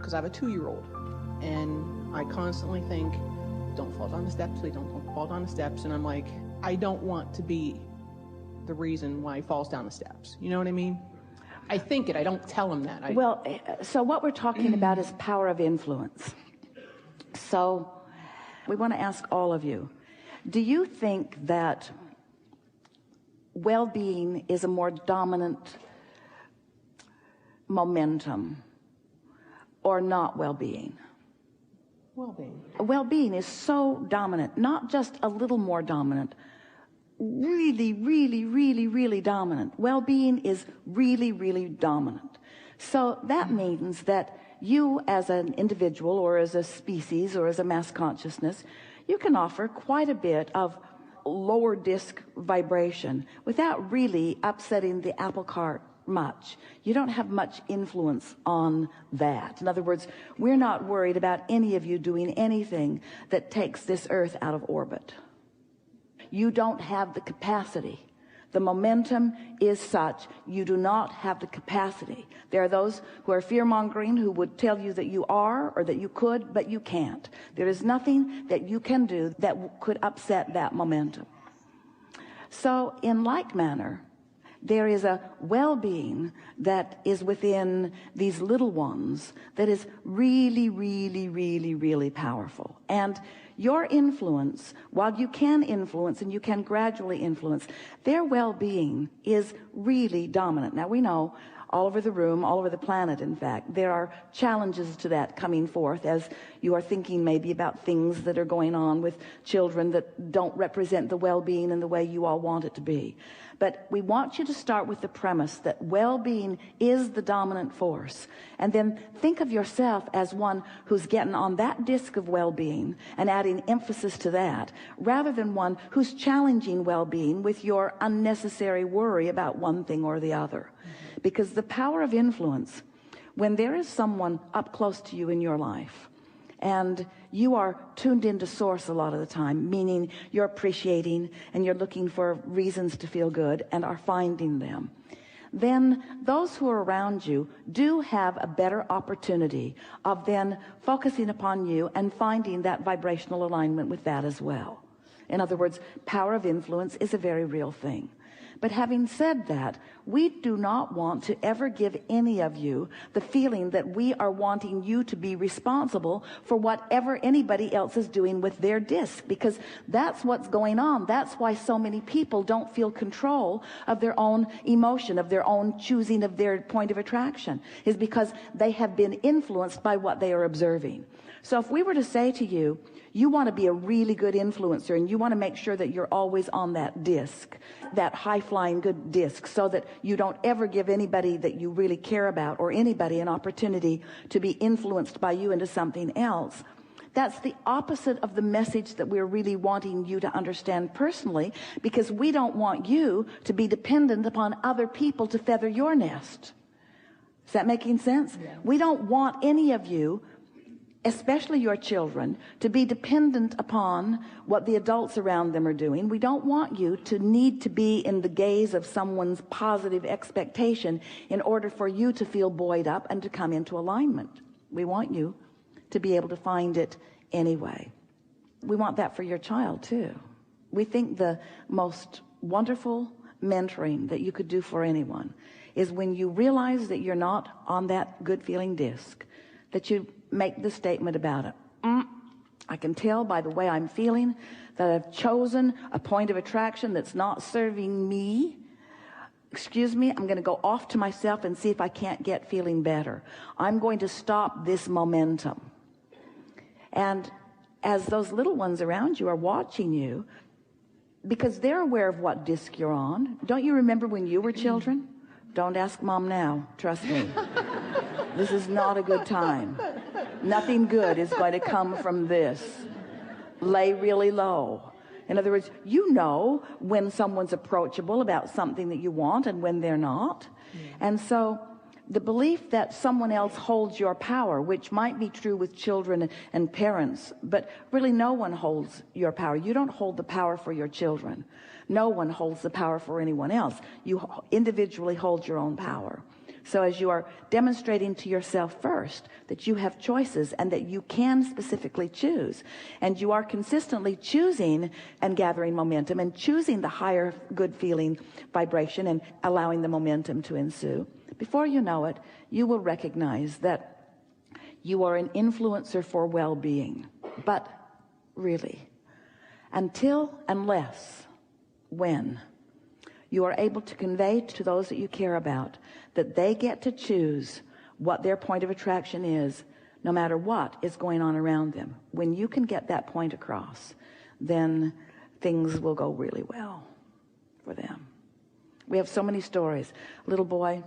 because I have a 2-year-old, and I constantly think, don't fall down the steps, please don't fall down the steps. And I'm like, I don't want to be the reason why he falls down the steps. You know what I mean? I think it, I don't tell him that. Well, so what we're talking about is power of influence. So we want to ask all of you, do you think that well-being is a more dominant momentum or not well-being? Well-being. Well-being is so dominant, not just a little more dominant, really, really, really, really dominant. Well-being is really, really dominant. So that means that you as an individual or as a species or as a mass consciousness, you can offer quite a bit of lower disc vibration without really upsetting the apple cart much. You don't have much influence on that. In other words, we're not worried about any of you doing anything that takes this earth out of orbit. You don't have the capacity. The momentum is such, you do not have the capacity. There are those who are fear-mongering who would tell you that you are or that you could, but you can't. There is nothing that you can do that could upset that momentum. So in like manner, there is a well-being that is within these little ones that is really, really, really, really powerful. And your influence, while you can influence and you can gradually influence, their well-being is really dominant. Now we know all over the room, all over the planet, in fact, there are challenges to that coming forth as you are thinking maybe about things that are going on with children that don't represent the well-being in the way you all want it to be. But we want you to start with the premise that well-being is the dominant force. And then think of yourself as one who's getting on that disc of well-being and adding emphasis to that, rather than one who's challenging well-being with your unnecessary worry about one thing or the other. Because the power of influence, when there is someone up close to you in your life, and you are tuned into source a lot of the time, meaning you're appreciating and you're looking for reasons to feel good and are finding them, then those who are around you do have a better opportunity of then focusing upon you and finding that vibrational alignment with that as well. In other words, power of influence is a very real thing. But having said that, we do not want to ever give any of you the feeling that we are wanting you to be responsible for whatever anybody else is doing with their disc, because that's what's going on. That's why so many people don't feel control of their own emotion, of their own choosing of their point of attraction, is because they have been influenced by what they are observing. So if we were to say to you, you want to be a really good influencer and you want to make sure that you're always on that disc, that high-flying good disc, so that you don't ever give anybody that you really care about or anybody an opportunity to be influenced by you into something else. That's the opposite of the message that we're really wanting you to understand personally, because we don't want you to be dependent upon other people to feather your nest. Is that making sense? Yeah. We don't want any of you, especially your children, to be dependent upon what the adults around them are doing. We don't want you to need to be in the gaze of someone's positive expectation in order for you to feel buoyed up and to come into alignment. We want you to be able to find it anyway. We want that for your child too. We think the most wonderful mentoring that you could do for anyone is when you realize that you're not on that good feeling disc, that you make the statement about it. I can tell by the way I'm feeling that I've chosen a point of attraction that's not serving me. Excuse me, I'm going to go off to myself and see if I can't get feeling better. I'm going to stop this momentum. And as those little ones around you are watching you, because they're aware of what disc you're on. Don't you remember when you were children? Don't ask mom now, trust me. This is not a good time. Nothing good is going to come from this. Lay really low. In other words, you know when someone's approachable about something that you want and when they're not. And so the belief that someone else holds your power, which might be true with children and parents, but really no one holds your power. You don't hold the power for your children. No one holds the power for anyone else. You individually hold your own power. So as you are demonstrating to yourself first that you have choices and that you can specifically choose, and you are consistently choosing and gathering momentum and choosing the higher good feeling vibration and allowing the momentum to ensue, before you know it, you will recognize that you are an influencer for well-being. But really, unless when you are able to convey to those that you care about that they get to choose what their point of attraction is, no matter what is going on around them, when you can get that point across, then things will go really well for them. We have so many stories. A little boy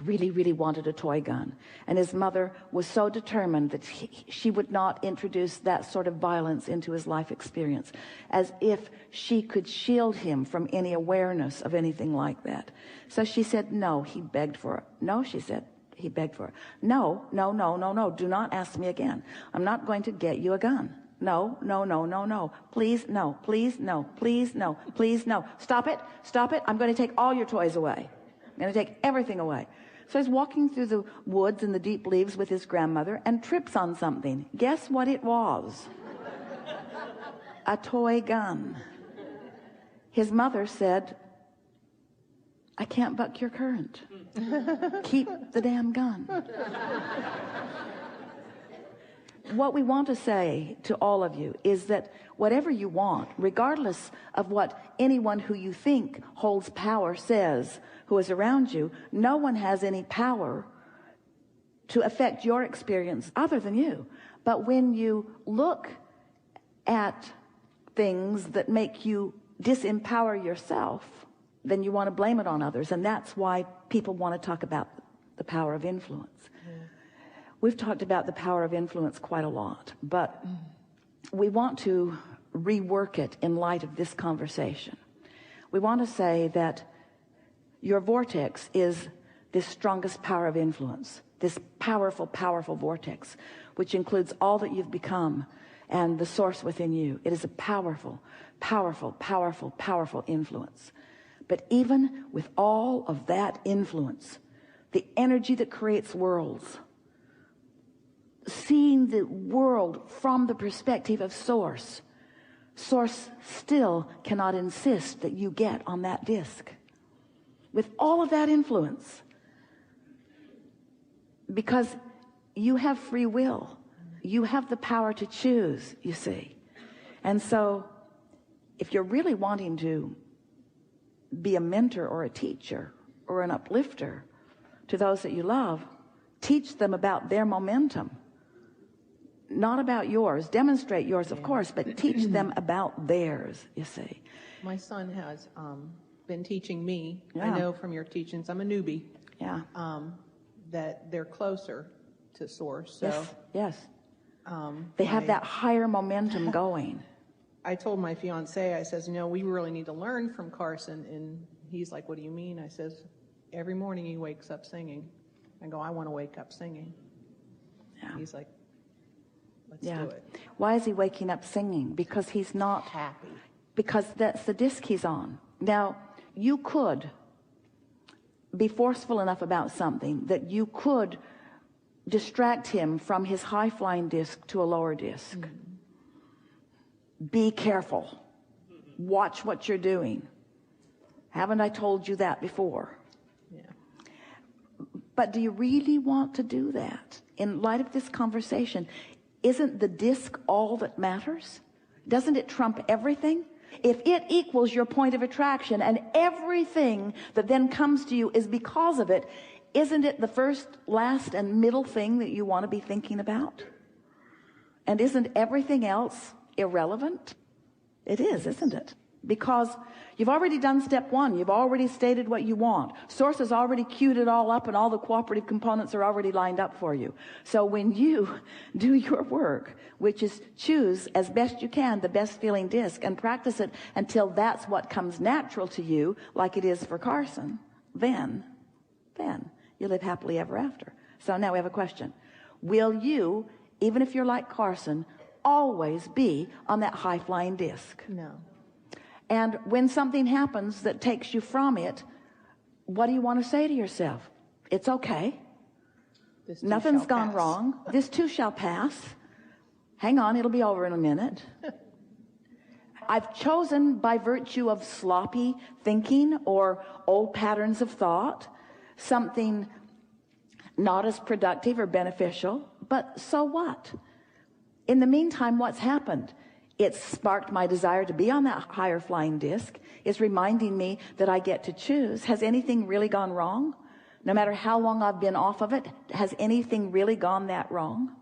really wanted a toy gun, and his mother was so determined that she would not introduce that sort of violence into his life experience, as if she could shield him from any awareness of anything like that. So she said no. He begged for it. No, she said. He begged for it. No, do not ask me again. I'm not going to get you a gun. No, please, no, please, no, please, no, please, no. Stop it. I'm going to take all your toys away. I'm going to take everything away. So he's walking through the woods in the deep leaves with his grandmother and trips on something. Guess what it was? A toy gun. His mother said, I can't buck your current. Keep the damn gun. What we want to say to all of you is that whatever you want, regardless of what anyone who you think holds power says, who is around you, no one has any power to affect your experience other than you. But when you look at things that make you disempower yourself, then you want to blame it on others. And that's why people want to talk about the power of influence. We've talked about the power of influence quite a lot, but we want to rework it in light of this conversation. We want to say that your vortex is this strongest power of influence, this powerful vortex, which includes all that you've become and the source within you. It is a powerful influence. But even with all of that influence, the energy that creates worlds, seeing the world from the perspective of source still cannot insist that you get on that disc. With all of that influence, because you have free will, you have the power to choose, you see. And so if you're really wanting to be a mentor or a teacher or an uplifter to those that you love, teach them about their momentum, not about yours. Demonstrate yours, of course, but teach them about theirs, you see. My son has been teaching me. Yeah. I know from your teachings, I'm a newbie. Yeah. That they're closer to source. So, yes. They have that higher momentum going. I told my fiance, I says, we really need to learn from Carson. And he's like, what do you mean? I says, every morning he wakes up singing. I go, I want to wake up singing. Yeah. He's like, let's do it. Why is he waking up singing? Because he's not happy. Because that's the disc he's on. Now, you could be forceful enough about something that you could distract him from his high-flying disc to a lower disc. Be careful. Watch what you're doing. Haven't I told you that before? Yeah. But do you really want to do that? In light of this conversation, isn't the disc all that matters? Doesn't it trump everything? If it equals your point of attraction and everything that then comes to you is because of it, isn't it the first, last, and middle thing that you want to be thinking about? And isn't everything else irrelevant? It is, isn't it? Because you've already done step one. You've already stated what you want. Source has already queued it all up, and all the cooperative components are already lined up for you. So when you do your work, which is choose as best you can the best feeling disc and practice it until that's what comes natural to you, like it is for Carson, then you live happily ever after. So now we have a question. Will you, even if you're like Carson, always be on that high-flying disc? No. And when something happens that takes you from it, what do you want to say to yourself? It's okay. This too Nothing's shall gone pass. wrong. This too shall pass. Hang on, it'll be over in a minute. I've chosen by virtue of sloppy thinking or old patterns of thought something not as productive or beneficial, but so what? In the meantime, what's happened? It's sparked my desire to be on that higher flying disc. It's reminding me that I get to choose. Has anything really gone wrong? No matter how long I've been off of it, has anything really gone that wrong?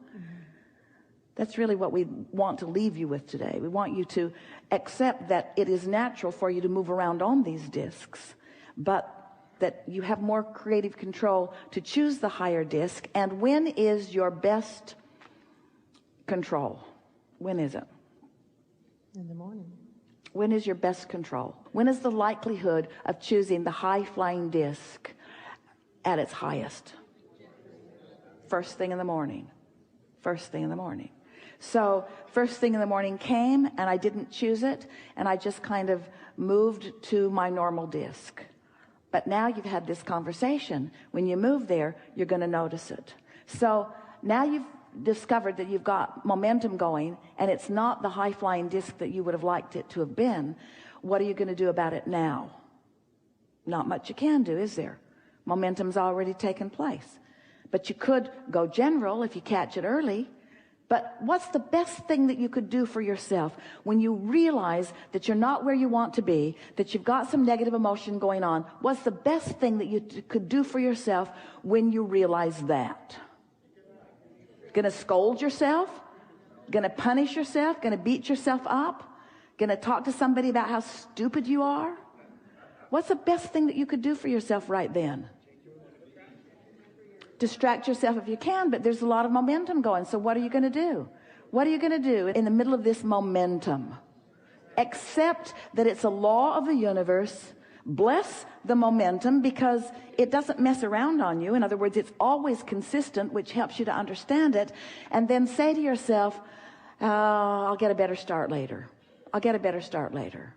That's really what we want to leave you with today. We want you to accept that it is natural for you to move around on these discs, but that you have more creative control to choose the higher disc. And when is your best control? When is it? In the morning. When is your best control? When is the likelihood of choosing the high flying disc at its highest? First thing in the morning. First thing in the morning. So first thing in the morning came and I didn't choose it, and I just kind of moved to my normal disc. But now you've had this conversation. When you move there, you're going to notice it. So now you've discovered that you've got momentum going, and it's not the high flying disc that you would have liked it to have been. What are you going to do about it now? Not much you can do, is there? Momentum's already taken place. But you could go general if you catch it early. But what's the best thing that you could do for yourself when you realize that you're not where you want to be, that you've got some negative emotion going on? What's the best thing that you could do for yourself when you realize that? Gonna scold yourself? Gonna punish yourself? Gonna beat yourself up? Gonna talk to somebody about how stupid you are? What's the best thing that you could do for yourself right then? Distract yourself if you can, but there's a lot of momentum going. So what are you going to do? What are you going to do in the middle of this momentum? Accept that it's a law of the universe. Bless the momentum because it doesn't mess around on you. In other words, it's always consistent, which helps you to understand it. And then say to yourself, I'll get a better start later. I'll get a better start later.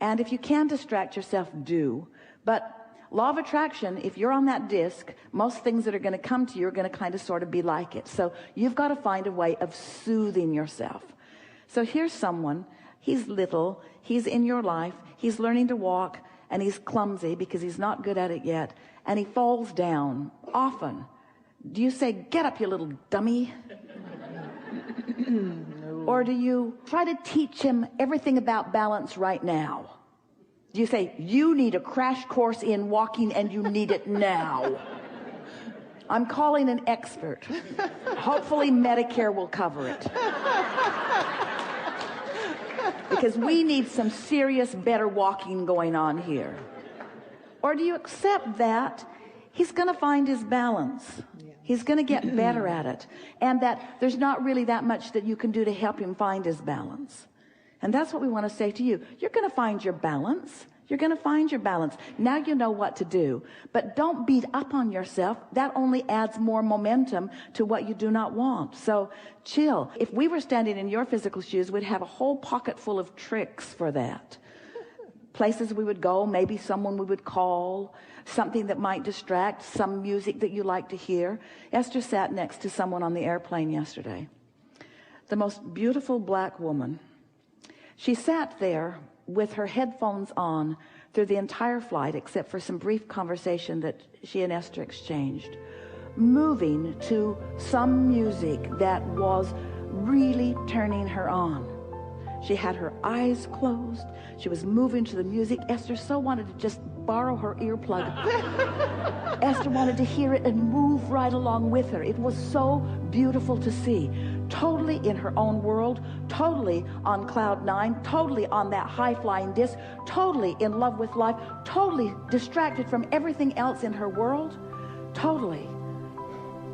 And if you can distract yourself, do. But law of attraction, if you're on that disc, most things that are going to come to you are going to kind of sort of be like it. So you've got to find a way of soothing yourself. So here's someone, he's little, he's in your life, he's learning to walk, and he's clumsy because he's not good at it yet, and he falls down often. Do you say, get up, you little dummy? No. Or do you try to teach him everything about balance right now? Do you say, you need a crash course in walking and you need it now? I'm calling an expert. Hopefully Medicare will cover it. Because we need some serious better walking going on here. Or do you accept that he's going to find his balance? He's going to get better at it. And that there's not really that much that you can do to help him find his balance. And that's what we want to say to you. You're going to find your balance. You're going to find your balance. Now you know what to do. But don't beat up on yourself. That only adds more momentum to what you do not want. So chill. If we were standing in your physical shoes, we'd have a whole pocket full of tricks for that. Places we would go, maybe someone we would call, something that might distract, some music that you like to hear. Esther sat next to someone on the airplane yesterday. The most beautiful black woman. She sat there with her headphones on through the entire flight, except for some brief conversation that she and Esther exchanged, moving to some music that was really turning her on. She had her eyes closed. She was moving to the music. Esther so wanted to just borrow her earplug. Esther wanted to hear it and move right along with her. It was so beautiful to see. Totally in her own world, totally on cloud nine, totally on that high-flying disc, totally in love with life, totally distracted from everything else in her world, totally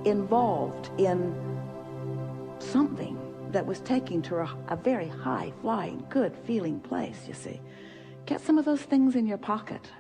involved in something that was taking to her a very high-flying, good-feeling place, you see. Get some of those things in your pocket.